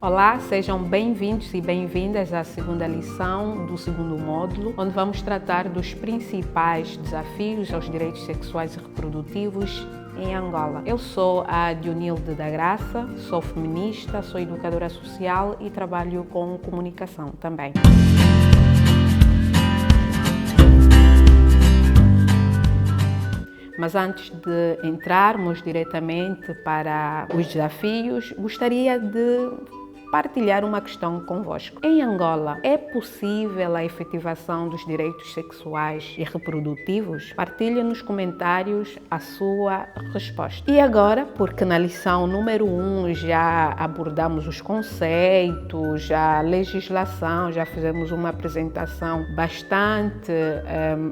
Olá, sejam bem-vindos e bem-vindas à segunda lição do segundo módulo, onde vamos tratar dos principais desafios aos direitos sexuais e reprodutivos em Angola. Eu sou a Dionilde da Graça, sou feminista, sou educadora social e trabalho com comunicação também. Mas antes de entrarmos diretamente para os desafios, gostaria de partilhar uma questão convosco. Em Angola, é possível a efetivação dos direitos sexuais e reprodutivos? Partilhe nos comentários a sua resposta. E agora, porque na lição número 1 já abordamos os conceitos, a legislação, já fizemos uma apresentação bastante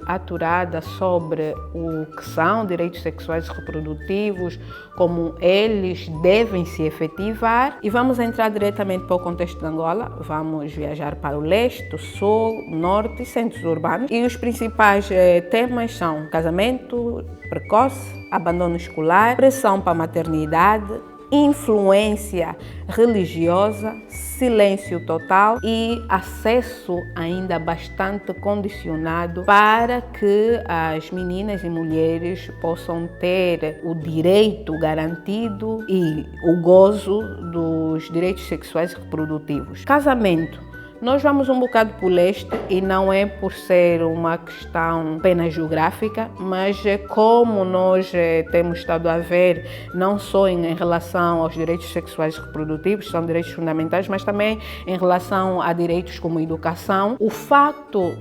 aturada sobre o que são direitos sexuais e reprodutivos, como eles devem se efetivar, e vamos entrar diretamente para o contexto de Angola. Vamos viajar para o leste, o sul, norte e centros urbanos. E os principais temas são casamento precoce, abandono escolar, pressão para a maternidade, influência religiosa, silêncio total e acesso ainda bastante condicionado para que as meninas e mulheres possam ter o direito garantido e o gozo dos direitos sexuais e reprodutivos. Casamento. Nós vamos um bocado para o leste e não é por ser uma questão apenas geográfica, mas como nós temos estado a ver, não só em relação aos direitos sexuais e reprodutivos, são direitos fundamentais, mas também em relação a direitos como educação. O facto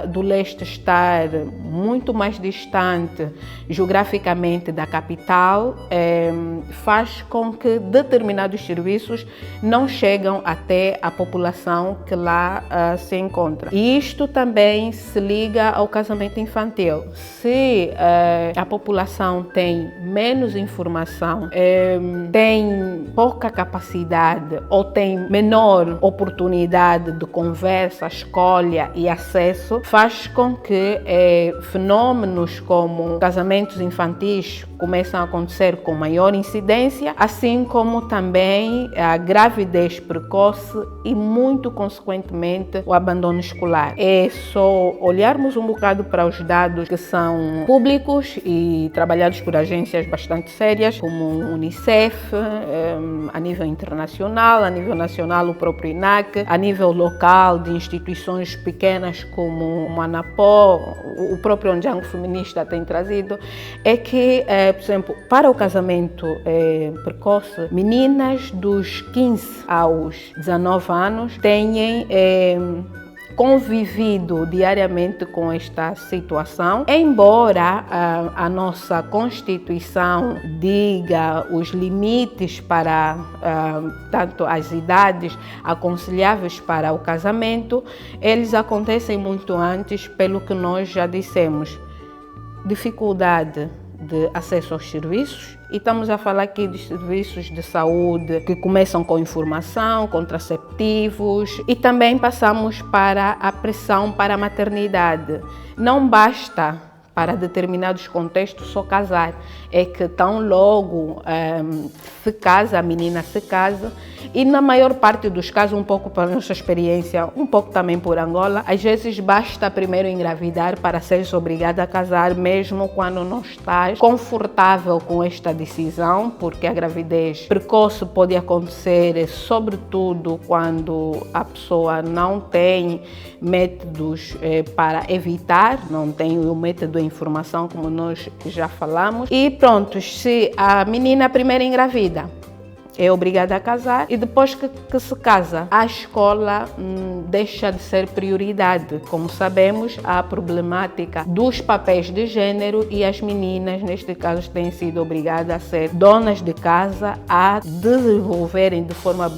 do leste estar muito mais distante geograficamente da capital faz com que determinados serviços não chegam até a população que lá se encontra. E isto também se liga ao casamento infantil. Se a população tem menos informação, tem pouca capacidade ou tem menor oportunidade de conversa, escolha e acesso, faz com que fenômenos como casamentos infantis começam a acontecer com maior incidência, assim como também a gravidez precoce e muito consequentemente o abandono escolar. É só olharmos um bocado para os dados que são públicos e trabalhados por agências bastante sérias, como o Unicef, a nível internacional, a nível nacional o próprio INAC, a nível local de instituições pequenas como o Anapó, o próprio Ondjango Feminista tem trazido, é que, por exemplo, para o casamento precoce, meninas dos 15 aos 19 anos têm convivido diariamente com esta situação, embora a nossa Constituição diga os limites para tanto as idades aconselháveis para o casamento, eles acontecem muito antes, pelo que nós já dissemos. Dificuldade de acesso aos serviços, e estamos a falar aqui de serviços de saúde que começam com informação, contraceptivos, e também passamos para a pressão para a maternidade. Não basta para determinados contextos só casar, é que tão logo se casa, a menina se casa, e na maior parte dos casos, um pouco para a nossa experiência, um pouco também por Angola, às vezes basta primeiro engravidar para seres obrigada a casar, mesmo quando não estás confortável com esta decisão, porque a gravidez precoce pode acontecer sobretudo quando a pessoa não tem métodos para evitar, não tem o método de informação, como nós já falamos, e pronto, se a menina primeiro engravida, é obrigada a casar, e depois que se casa, a escola deixa de ser prioridade. Como sabemos, há a problemática dos papéis de gênero e as meninas, neste caso, têm sido obrigadas a ser donas de casa, a desenvolverem de forma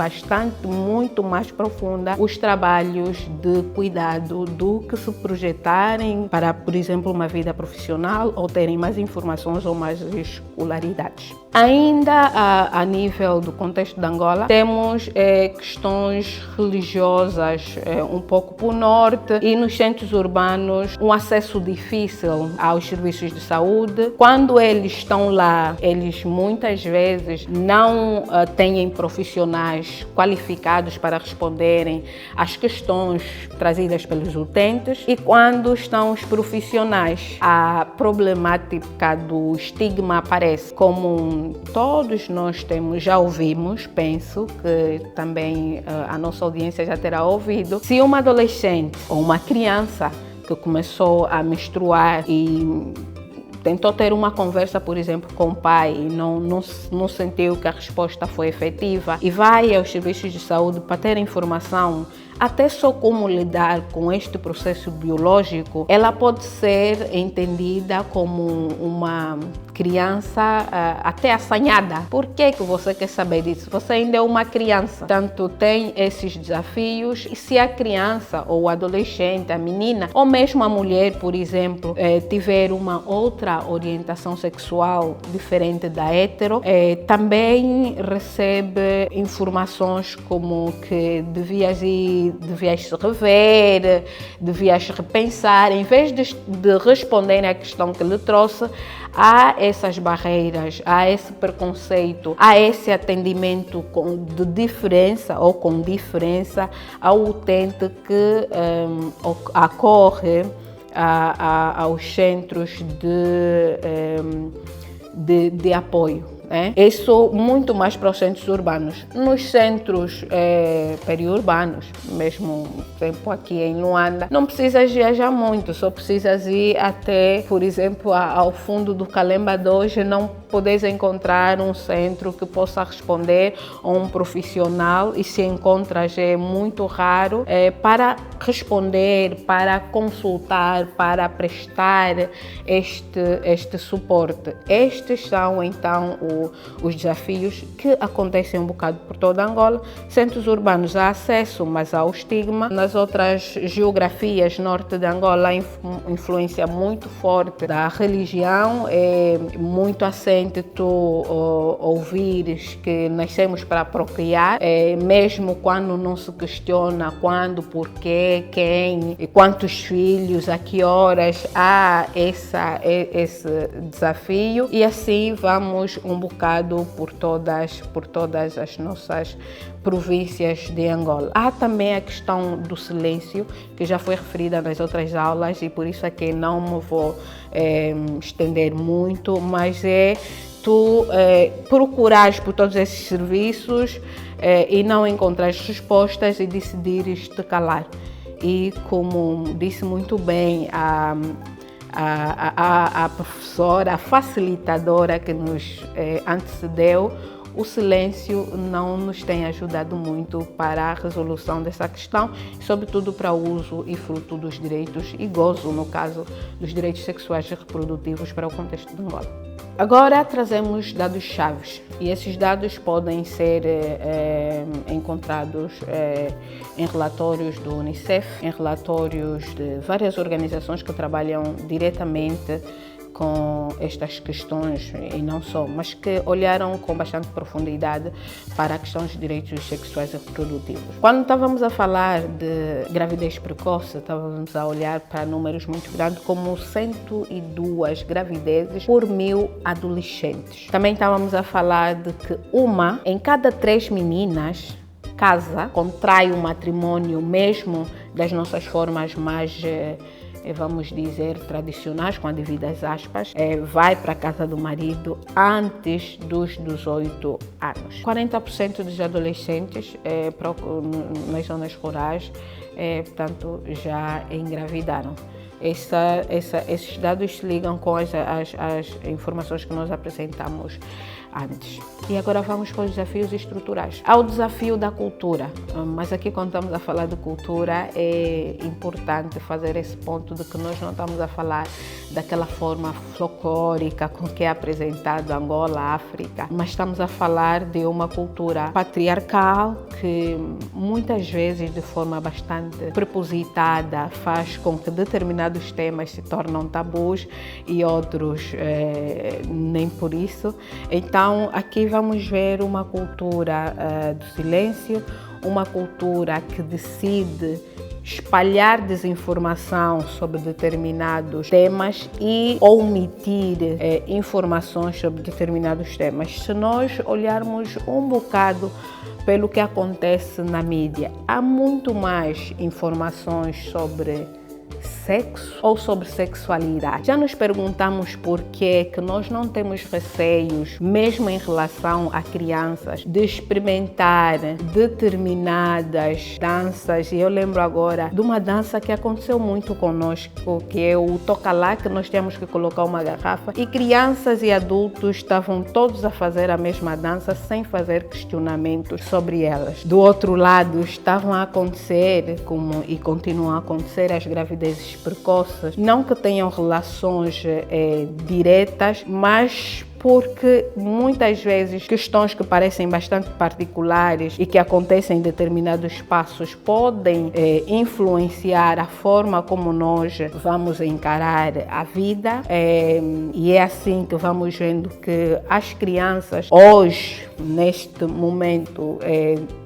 muito mais profunda os trabalhos de cuidado do que se projetarem para, por exemplo, uma vida profissional ou terem mais informações ou mais escolaridades. Ainda a nível do contexto de Angola, temos questões religiosas um pouco por norte e nos centros urbanos um acesso difícil aos serviços de saúde. Quando eles estão lá, eles muitas vezes não têm profissionais qualificados para responderem às questões trazidas pelos utentes, e quando estão os profissionais, a problemática do estigma aparece. Como todos nós já ouvimos, penso que também a nossa audiência já terá ouvido, se uma adolescente ou uma criança que começou a menstruar e tentou ter uma conversa, por exemplo, com o pai e não sentiu que a resposta foi efetiva e vai aos serviços de saúde para ter informação até só como lidar com este processo biológico, ela pode ser entendida como uma criança até assanhada. Por que você quer saber disso? Você ainda é uma criança. Portanto, tem esses desafios, e se a criança ou o adolescente, a menina, ou mesmo a mulher, por exemplo, tiver uma outra orientação sexual diferente da hétero, também recebe informações como que devias se rever, devias repensar. Em vez de responder à questão que lhe trouxe, há essas barreiras, há esse preconceito, há esse atendimento de diferença ou com diferença ao utente que acorre aos centros de apoio. Isso muito mais para os centros urbanos. Nos centros periurbanos, mesmo tempo aqui em Luanda, não precisas viajar muito, só precisas ir até, por exemplo, ao fundo do Calemba 2, não podes encontrar um centro que possa responder a um profissional, e se encontras é muito raro, para responder, para consultar, para prestar este suporte. Estes são então os desafios que acontecem um bocado por toda Angola. Centros urbanos há acesso, mas há o estigma. Nas outras geografias, norte de Angola, há influência muito forte da religião. É muito assente tu ouvires que nascemos para procriar, mesmo quando não se questiona quando, porquê, quem e quantos filhos, a que horas. Há esse desafio, e assim vamos um bocado por todas as nossas províncias de Angola. Há também a questão do silêncio, que já foi referida nas outras aulas, e por isso aqui não me vou estender muito, mas tu procurares por todos esses serviços e não encontrares respostas e decidires te calar. E como disse muito bem a professora, a facilitadora que nos antecedeu, o silêncio não nos tem ajudado muito para a resolução dessa questão, sobretudo para o uso e fruto dos direitos e gozo, no caso, dos direitos sexuais e reprodutivos para o contexto de Angola. Agora trazemos dados chaves, e esses dados podem ser encontrados em relatórios do Unicef, em relatórios de várias organizações que trabalham diretamente com estas questões, e não só, mas que olharam com bastante profundidade para a questão dos direitos sexuais e reprodutivos. Quando estávamos a falar de gravidez precoce, estávamos a olhar para números muito grandes, como 102 gravidezes por 1000 adolescentes. Também estávamos a falar de que uma em cada 3 meninas contrai um matrimônio, mesmo das nossas formas mais vamos dizer, tradicionais, com as devidas aspas, vai para a casa do marido antes dos 18 anos. 40% dos adolescentes nas zonas rurais, portanto, já engravidaram. Esses dados se ligam com as informações que nós apresentamos antes. E agora vamos para os desafios estruturais. Há o desafio da cultura, mas aqui quando estamos a falar de cultura é importante fazer esse ponto de que nós não estamos a falar daquela forma folclórica com que é apresentado Angola, África, mas estamos a falar de uma cultura patriarcal que muitas vezes, de forma bastante propositada, faz com que determinados temas se tornem tabus e outros nem por isso. Então, aqui vamos ver uma cultura do silêncio, uma cultura que decide espalhar desinformação sobre determinados temas e omitir informações sobre determinados temas. Se nós olharmos um bocado pelo que acontece na mídia, há muito mais informações sobre sexo ou sobre sexualidade. Já nos perguntamos por que nós não temos receios, mesmo em relação a crianças, de experimentar determinadas danças. E eu lembro agora de uma dança que aconteceu muito conosco, que é o toca lá, que nós temos que colocar uma garrafa e crianças e adultos estavam todos a fazer a mesma dança sem fazer questionamentos sobre elas. Do outro lado, estavam a acontecer, e continuam a acontecer, as gravidezes precoces, não que tenham relações diretas, mas porque muitas vezes questões que parecem bastante particulares e que acontecem em determinados espaços podem influenciar a forma como nós vamos encarar a vida, e é assim que vamos vendo que as crianças hoje, neste momento,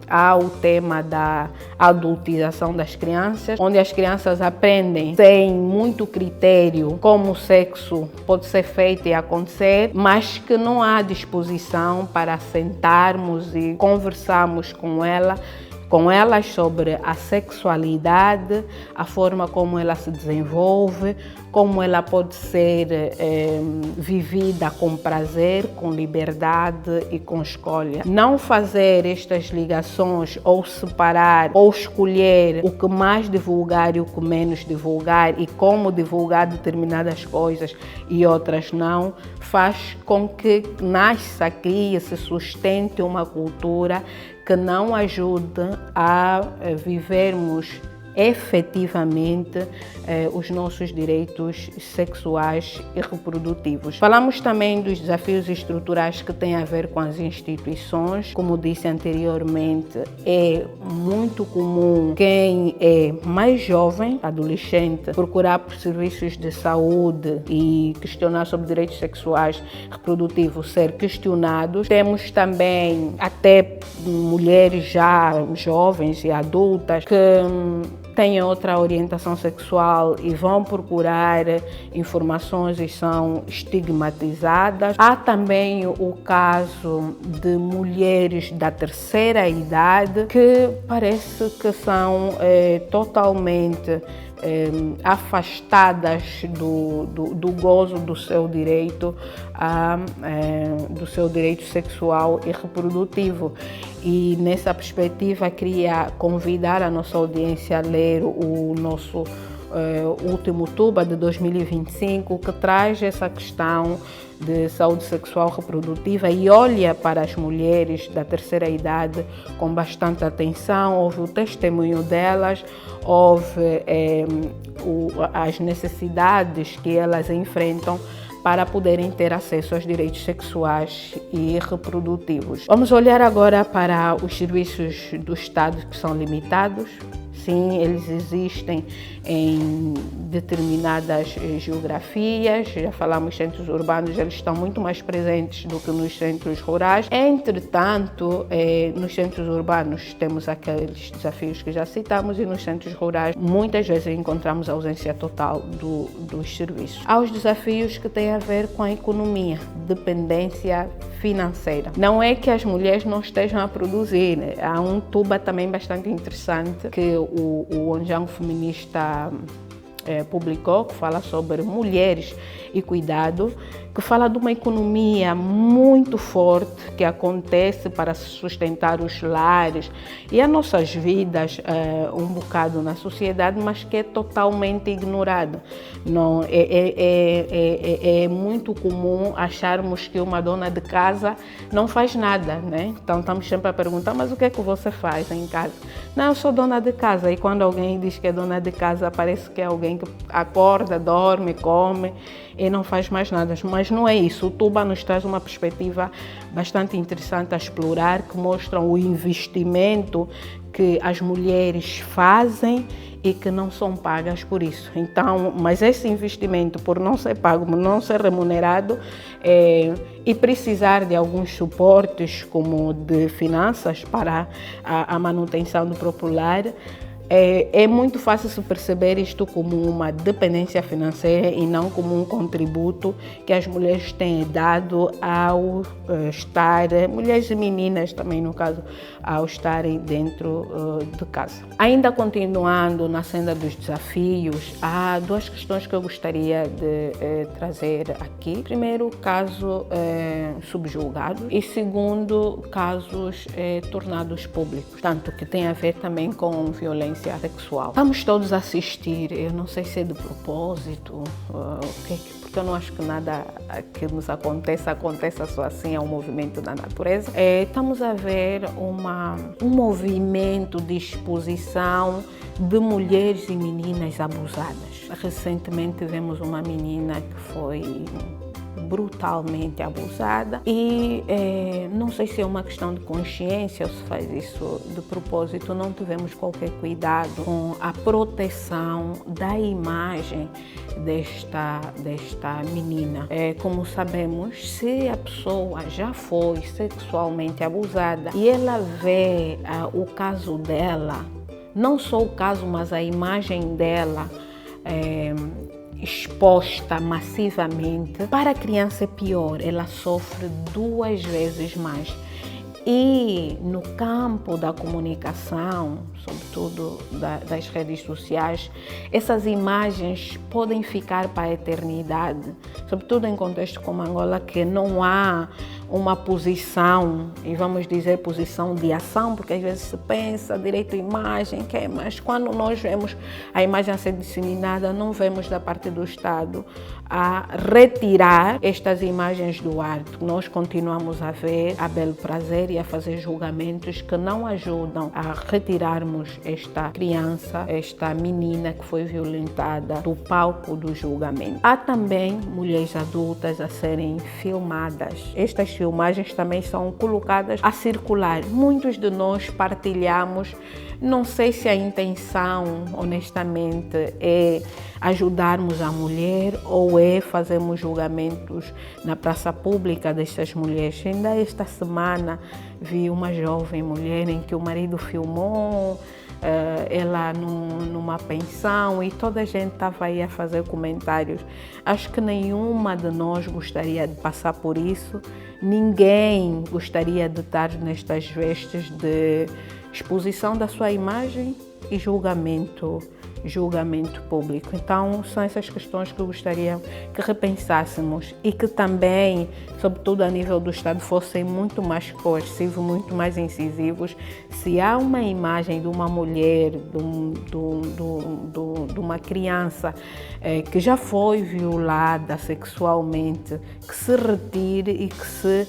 há o tema da adultização das crianças, onde as crianças aprendem sem muito critério como o sexo pode ser feito e acontecer, mas que não há disposição para sentarmos e conversarmos com elas sobre a sexualidade, a forma como ela se desenvolve, como ela pode ser vivida com prazer, com liberdade e com escolha. Não fazer estas ligações ou separar ou escolher o que mais divulgar e o que menos divulgar e como divulgar determinadas coisas e outras não, faz com que nasça, crie, se sustente uma cultura que não ajude a vivermos efetivamente os nossos direitos sexuais e reprodutivos. Falamos também dos desafios estruturais que têm a ver com as instituições. Como disse anteriormente, é muito comum quem é mais jovem, adolescente, procurar por serviços de saúde e questionar sobre direitos sexuais e reprodutivos ser questionados. Temos também até mulheres já jovens e adultas que têm outra orientação sexual e vão procurar informações e são estigmatizadas. Há também o caso de mulheres da terceira idade que parece que são totalmente afastadas do gozo do seu direito sexual e reprodutivo. E nessa perspectiva queria convidar a nossa audiência a ler o nosso último TUBA de 2025, que traz essa questão de saúde sexual reprodutiva e olha para as mulheres da terceira idade com bastante atenção. Houve o testemunho delas, houve as necessidades que elas enfrentam para poderem ter acesso aos direitos sexuais e reprodutivos. Vamos olhar agora para os serviços do Estado que são limitados. Sim, eles existem em determinadas geografias. Já falamos centros urbanos, eles estão muito mais presentes do que nos centros rurais. Entretanto, nos centros urbanos temos aqueles desafios que já citamos e nos centros rurais muitas vezes encontramos a ausência total dos serviços. Há os desafios que têm a ver com a economia, dependência financeira. Não é que as mulheres não estejam a produzir. Há um TUBA também bastante interessante que o Onjang Feminista publicou, que fala sobre mulheres e cuidado, que fala de uma economia muito forte que acontece para sustentar os lares e as nossas vidas um bocado na sociedade, mas que é totalmente ignorada. Não, é muito comum acharmos que uma dona de casa não faz nada, né? Então estamos sempre a perguntar, mas o que é que você faz em casa? Não, eu sou dona de casa. E quando alguém diz que é dona de casa, parece que é alguém alguém que acorda, dorme, come e não faz mais nada. Mas não é isso. O Tuba nos traz uma perspectiva bastante interessante a explorar, que mostra o investimento que as mulheres fazem e que não são pagas por isso. Então, mas esse investimento, por não ser pago, por não ser remunerado, e precisar de alguns suportes, como de finanças para a manutenção do próprio lar, é muito fácil se perceber isto como uma dependência financeira e não como um contributo que as mulheres têm dado ao estar, mulheres e meninas também no caso, ao estarem dentro de casa. Ainda continuando na senda dos desafios, há duas questões que eu gostaria de trazer aqui. Primeiro, caso subjulgado e segundo, casos tornados públicos, tanto que tem a ver também com violência sexual. Estamos todos a assistir, eu não sei se é de propósito, porque eu não acho que nada que nos aconteça só assim, é um movimento da natureza. Estamos a ver um movimento de exposição de mulheres e meninas abusadas. Recentemente vemos uma menina que foi brutalmente abusada e não sei se é uma questão de consciência ou se faz isso de propósito, não tivemos qualquer cuidado com a proteção da imagem desta menina. Como sabemos, se a pessoa já foi sexualmente abusada e ela vê o caso dela, não só o caso, mas a imagem dela exposta massivamente, para a criança é pior, ela sofre 2 vezes mais. E no campo da comunicação, sobretudo das redes sociais, essas imagens podem ficar para a eternidade, sobretudo em contexto como Angola, que não há uma posição, e vamos dizer posição de ação, porque às vezes se pensa direito à imagem, mas quando nós vemos a imagem a ser disseminada, não vemos da parte do Estado a retirar estas imagens do ar. Nós continuamos a ver a bel prazer e a fazer julgamentos que não ajudam a retirarmos esta criança, esta menina que foi violentada do palco do julgamento. Há também mulheres adultas a serem filmadas. Estas filmagens também são colocadas a circular. Muitos de nós partilhamos, não sei se a intenção, honestamente, é ajudarmos a mulher ou fazermos julgamentos na praça pública destas mulheres. Ainda esta semana vi uma jovem mulher em que o marido filmou ela numa pensão e toda a gente estava aí a fazer comentários. Acho que nenhuma de nós gostaria de passar por isso, ninguém gostaria de estar nestas vestes de exposição da sua imagem e julgamento público. Então, são essas questões que eu gostaria que repensássemos e que também, sobretudo a nível do Estado, fossem muito mais coercivos, muito mais incisivos. Se há uma imagem de uma mulher, de uma criança que já foi violada sexualmente, que se retire e que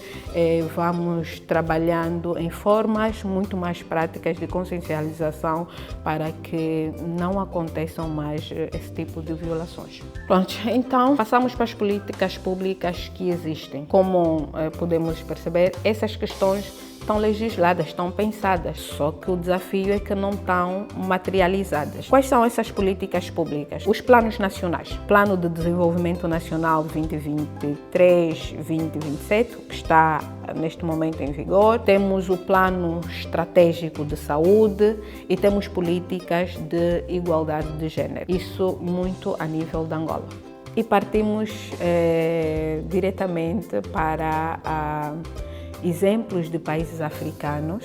vamos trabalhando em formas muito mais práticas de consciencialização para que não aconteçam mais esse tipo de violações. Pronto, então passamos para as políticas públicas que existem. Como podemos perceber, essas questões estão legisladas, estão pensadas, só que o desafio é que não estão materializadas. Quais são essas políticas públicas? Os planos nacionais. Plano de Desenvolvimento Nacional 2023-2027, que está neste momento em vigor. Temos o Plano Estratégico de Saúde e temos políticas de igualdade de género. Isso muito a nível de Angola. E partimos diretamente para exemplos de países africanos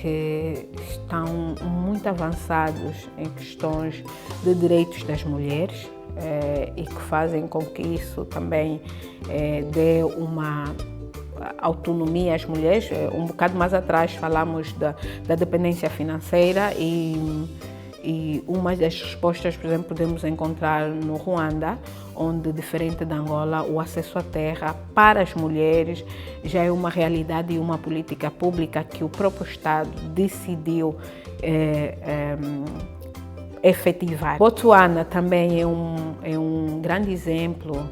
que estão muito avançados em questões de direitos das mulheres e que fazem com que isso também dê uma autonomia às mulheres. Um bocado mais atrás falamos da dependência financeira e uma das respostas, por exemplo, podemos encontrar no Ruanda, onde, diferente da Angola, o acesso à terra para as mulheres já é uma realidade e uma política pública que o próprio Estado decidiu efetivar. Botsuana também é um grande exemplo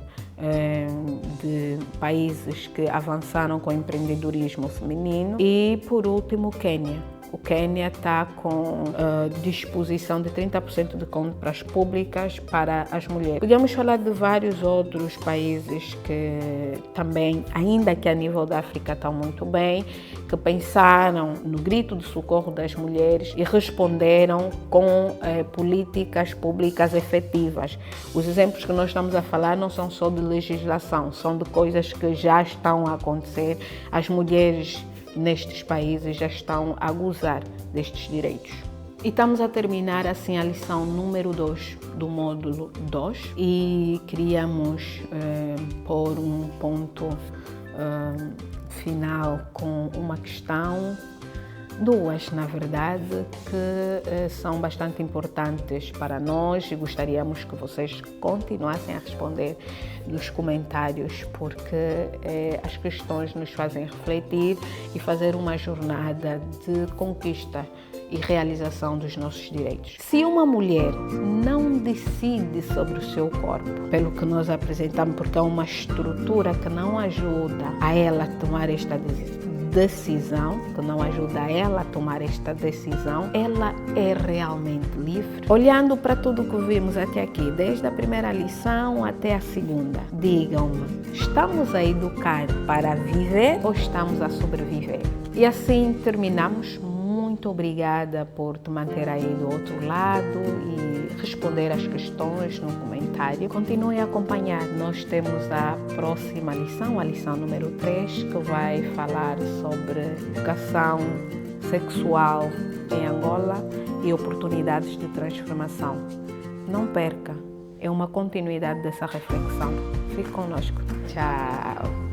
de países que avançaram com o empreendedorismo feminino. E, por último, Quênia. O Quênia está com disposição de 30% de compras públicas para as mulheres. Podemos falar de vários outros países que também, ainda que a nível da África, estão muito bem, que pensaram no grito de socorro das mulheres e responderam com políticas públicas efetivas. Os exemplos que nós estamos a falar não são só de legislação, são de coisas que já estão a acontecer. As mulheres nestes países já estão a gozar destes direitos. E estamos a terminar assim a lição número 2 do módulo 2 e queríamos pôr um ponto final com uma questão, duas na verdade, que são bastante importantes para nós e gostaríamos que vocês continuassem a responder nos comentários, porque as questões nos fazem refletir e fazer uma jornada de conquista e realização dos nossos direitos. Se uma mulher não decide sobre o seu corpo, pelo que nós apresentamos, porque é uma estrutura que não ajuda a ela a tomar esta decisão, que não ajuda ela a tomar esta decisão, ela é realmente livre? Olhando para tudo que vimos até aqui, desde a primeira lição até a segunda, digam-me, estamos a educar para viver ou estamos a sobreviver? E assim terminamos. Muito obrigada por te manter aí do outro lado e responder as questões no comentário. Continue a acompanhar. Nós temos a próxima lição, a lição número 3, que vai falar sobre educação sexual em Angola e oportunidades de transformação. Não perca, é uma continuidade dessa reflexão. Fique conosco. Tchau!